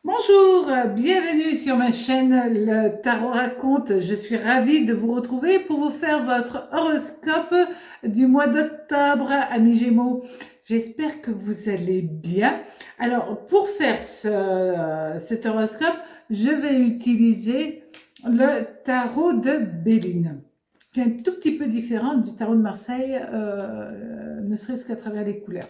Bonjour, bienvenue sur ma chaîne Le Tarot Raconte. Je suis ravie de vous retrouver pour vous faire votre horoscope du mois d'octobre, amis Gémeaux. J'espère que vous allez bien. Alors, pour faire cet horoscope, je vais utiliser le tarot de Béline, qui est un tout petit peu différent du tarot de Marseille, ne serait-ce qu'à travers les couleurs.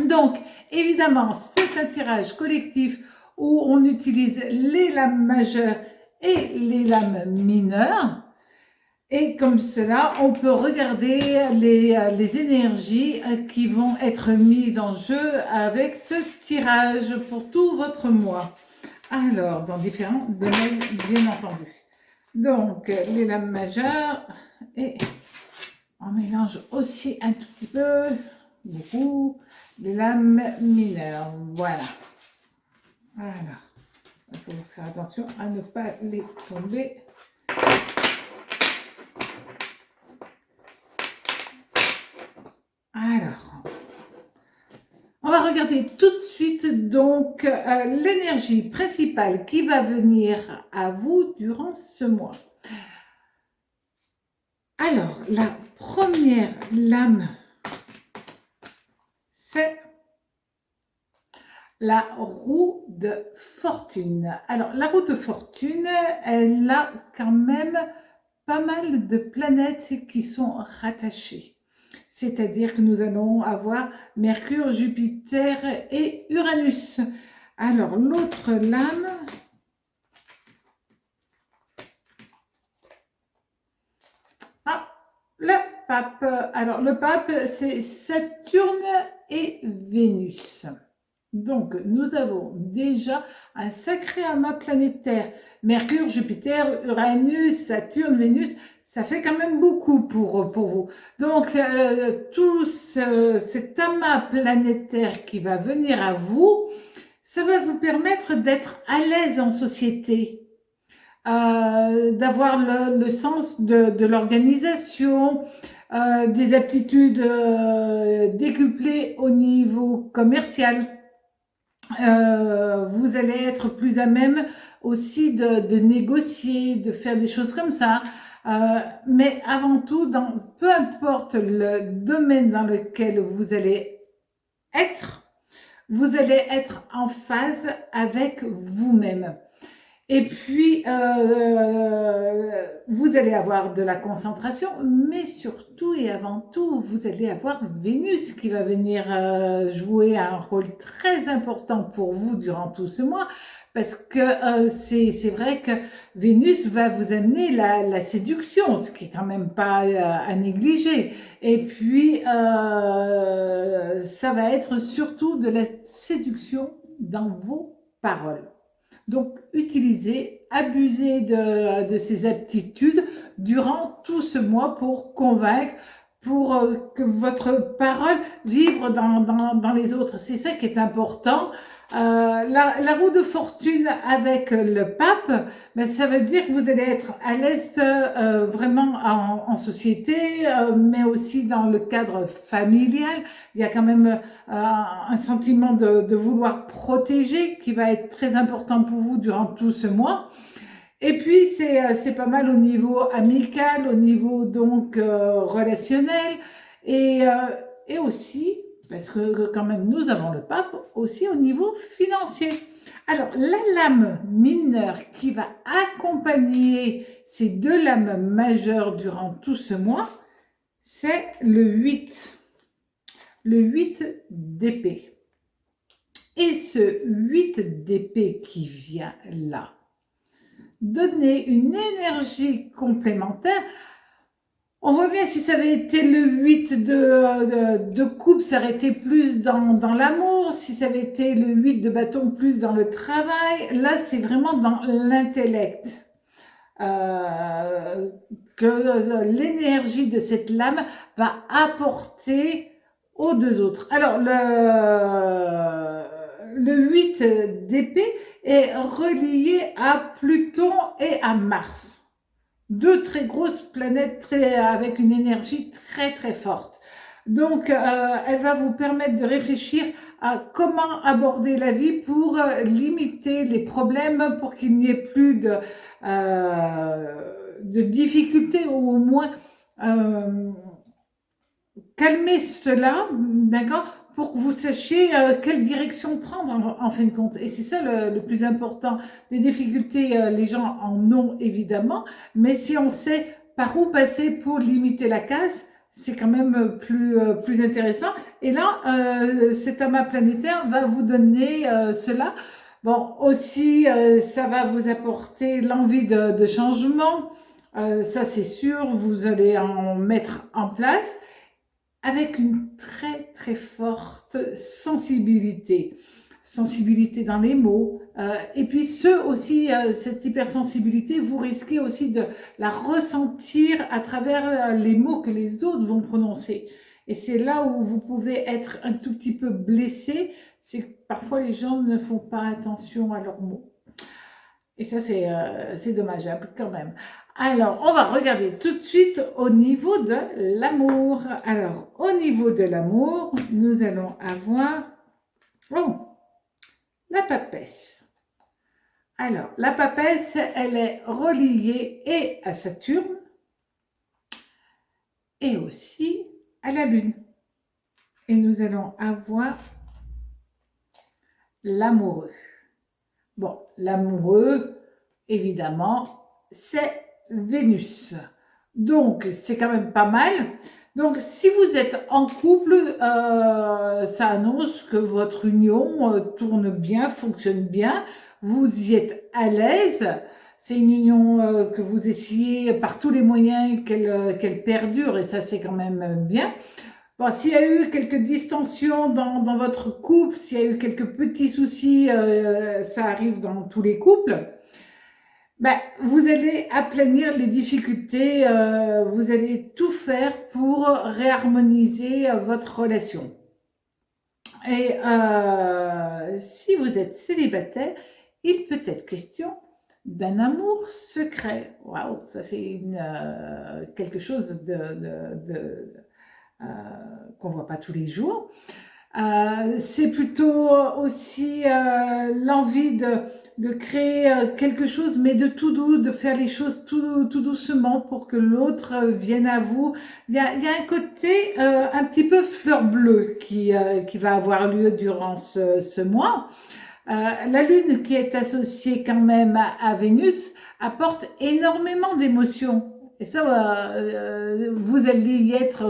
Donc, évidemment, c'est un tirage collectif où on utilise les lames majeures et les lames mineures. Et comme cela, on peut regarder les énergies qui vont être mises en jeu avec ce tirage pour tout votre mois. Alors, dans différents domaines, bien entendu. Donc, les lames majeures, et on mélange aussi un tout petit peu, beaucoup, les lames mineures. Voilà. Alors, il faut faire attention à ne pas les tomber. Alors, on va regarder tout de suite donc l'énergie principale qui va venir à vous durant ce mois. Alors, la première lame, c'est la roue de fortune. Alors, la roue de fortune, elle a quand même pas mal de planètes qui sont rattachées. C'est-à-dire que nous allons avoir Mercure, Jupiter et Uranus. Alors, l'autre lame, le pape. Alors, le pape, c'est Saturne et Vénus. Donc, nous avons déjà un sacré amas planétaire. Mercure, Jupiter, Uranus, Saturne, Vénus, ça fait quand même beaucoup pour vous. Donc, tout cet amas planétaire qui va venir à vous, ça va vous permettre d'être à l'aise en société. D'avoir le sens de l'organisation, des aptitudes décuplées au niveau commercial. Vous allez être plus à même aussi de négocier, de faire des choses comme ça. Mais avant tout, peu importe le domaine dans lequel vous allez être en phase avec vous-même. Et puis, vous allez avoir de la concentration, mais surtout et avant tout, vous allez avoir Vénus qui va venir jouer un rôle très important pour vous durant tout ce mois, parce que c'est vrai que Vénus va vous amener la séduction, ce qui est quand même pas à négliger. Et puis, ça va être surtout de la séduction dans vos paroles. Donc, utilisez, abusez de ces aptitudes durant tout ce mois pour convaincre, pour que votre parole vibre dans les autres. C'est ça qui est important. La roue de fortune avec le pape, ben, ça veut dire que vous allez être à l'aise vraiment en société, mais aussi dans le cadre familial. Il y a quand même un sentiment de vouloir protéger qui va être très important pour vous durant tout ce mois. Et puis, c'est pas mal au niveau amical, au niveau donc relationnel et aussi, parce que quand même nous avons le pape, aussi au niveau financier. Alors, la lame mineure qui va accompagner ces deux lames majeures durant tout ce mois, c'est le 8. Le 8 d'épée. Et ce 8 d'épée qui vient là, donner une énergie complémentaire. On voit bien si ça avait été le 8 de coupe, ça aurait été plus dans l'amour. Si ça avait été le 8 de bâton, plus dans le travail. Là, c'est vraiment dans l'intellect. Que l'énergie de cette lame va apporter aux deux autres. Alors, le 8 d'épée est relié à Pluton et à Mars. Deux très grosses planètes avec une énergie très très forte. Donc, elle va vous permettre de réfléchir à comment aborder la vie pour limiter les problèmes, pour qu'il n'y ait plus de difficultés ou au moins euh, calmer cela, d'accord, pour que vous sachiez quelle direction prendre en fin de compte. Et c'est ça le plus important. Des difficultés, les gens en ont évidemment, mais si on sait par où passer pour limiter la casse, c'est quand même plus intéressant. Et là, cet amas planétaire va vous donner cela. Bon, aussi, ça va vous apporter l'envie de changement. Ça, c'est sûr, vous allez en mettre en place avec une très très forte sensibilité. Sensibilité dans les mots. Et puis ceux aussi, cette hypersensibilité, vous risquez aussi de la ressentir à travers les mots que les autres vont prononcer. Et c'est là où vous pouvez être un tout petit peu blessé, c'est que parfois les gens ne font pas attention à leurs mots. Et ça, c'est dommageable quand même. Alors, on va regarder tout de suite au niveau de l'amour. Alors, au niveau de l'amour, nous allons avoir la papesse. Alors, la papesse, elle est reliée et à Saturne et aussi à la Lune. Et nous allons avoir l'amoureux. Bon, l'amoureux, évidemment, c'est Vénus. Donc, c'est quand même pas mal. Donc, si vous êtes en couple, ça annonce que votre union tourne bien, fonctionne bien. Vous y êtes à l'aise. C'est une union que vous essayez par tous les moyens qu'elle perdure et ça, c'est quand même bien. Bon, s'il y a eu quelques distensions dans votre couple, s'il y a eu quelques petits soucis, ça arrive dans tous les couples, ben, vous allez aplanir les difficultés, vous allez tout faire pour réharmoniser votre relation. Et si vous êtes célibataire, il peut être question d'un amour secret. Waouh, ça c'est quelque chose qu'on voit pas tous les jours. C'est plutôt aussi l'envie de créer quelque chose, mais de tout doux, de faire les choses tout doucement pour que l'autre vienne à vous. Il y a un côté un petit peu fleur bleue qui va avoir lieu durant ce mois. La Lune qui est associée quand même à Vénus apporte énormément d'émotions. Et ça, vous allez y être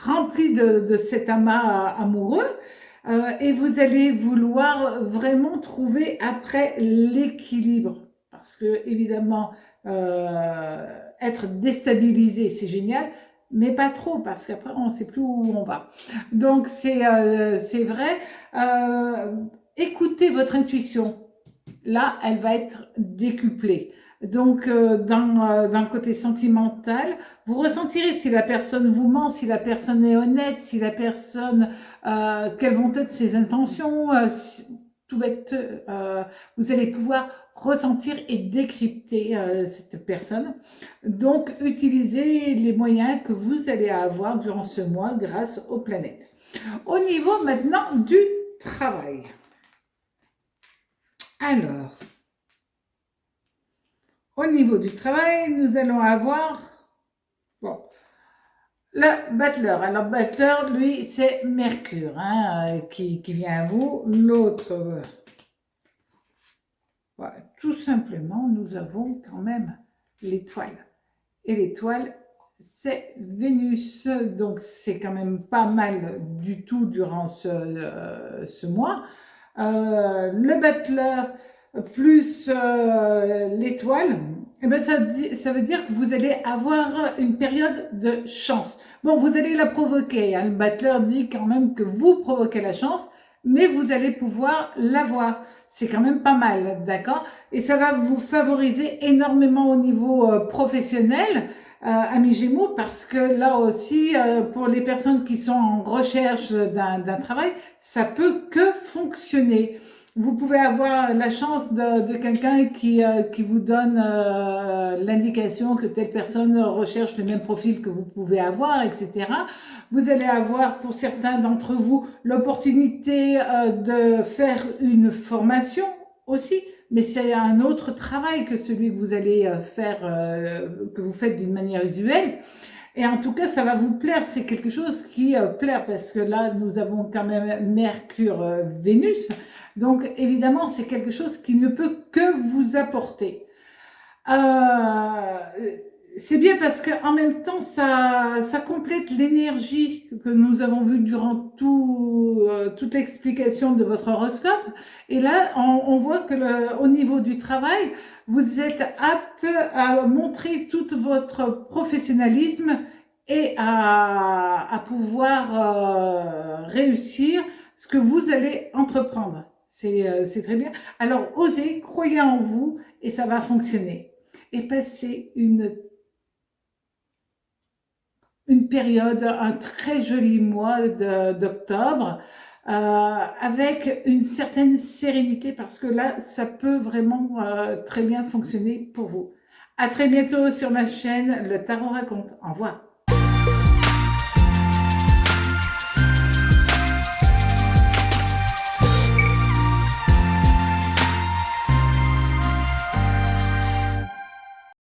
rempli de cet amas amoureux et vous allez vouloir vraiment trouver après l'équilibre. Parce que évidemment, être déstabilisé, c'est génial, mais pas trop, parce qu'après, on ne sait plus où on va. Donc, c'est vrai. Écoutez votre intuition. Là, elle va être décuplée. Donc, dans le côté sentimental, vous ressentirez si la personne vous ment, si la personne est honnête, si la personne, quelles vont être ses intentions, tout bête, vous allez pouvoir ressentir et décrypter cette personne. Donc, utilisez les moyens que vous allez avoir durant ce mois grâce aux planètes. Au niveau maintenant du travail. Alors, au niveau du travail, nous allons avoir le Butler. Alors, Butler, lui, c'est Mercure qui vient à vous. L'autre, tout simplement, nous avons quand même l'étoile. Et l'étoile, c'est Vénus. Donc, c'est quand même pas mal du tout durant ce mois. Le Butler plus l'étoile, eh ben ça veut dire que vous allez avoir une période de chance. Bon, vous allez la provoquer. Le Butler dit quand même que vous provoquez la chance, mais vous allez pouvoir l'avoir. C'est quand même pas mal, d'accord? Et ça va vous favoriser énormément au niveau professionnel, amis Gémeaux, parce que là aussi, pour les personnes qui sont en recherche d'un travail, ça peut que fonctionner. Vous pouvez avoir la chance de quelqu'un qui vous donne l'indication que telle personne recherche le même profil que vous pouvez avoir, etc. Vous allez avoir, pour certains d'entre vous, l'opportunité de faire une formation aussi, mais c'est un autre travail que celui que vous allez faire, que vous faites d'une manière usuelle. Et en tout cas, ça va vous plaire. C'est quelque chose qui plaire parce que là, nous avons quand même Mercure, Vénus. Donc, évidemment, c'est quelque chose qui ne peut que vous apporter. Euh, c'est bien parce que en même temps, ça complète l'énergie que nous avons vue durant toute l'explication de votre horoscope. Et là, on voit que au niveau du travail, vous êtes apte à montrer tout votre professionnalisme et à pouvoir réussir ce que vous allez entreprendre. C'est très bien. Alors, osez, croyez en vous et ça va fonctionner. Et passez une période, un très joli mois d'octobre, avec une certaine sérénité parce que là, ça peut vraiment très bien fonctionner pour vous. À très bientôt sur ma chaîne Le Tarot Raconte. Au revoir.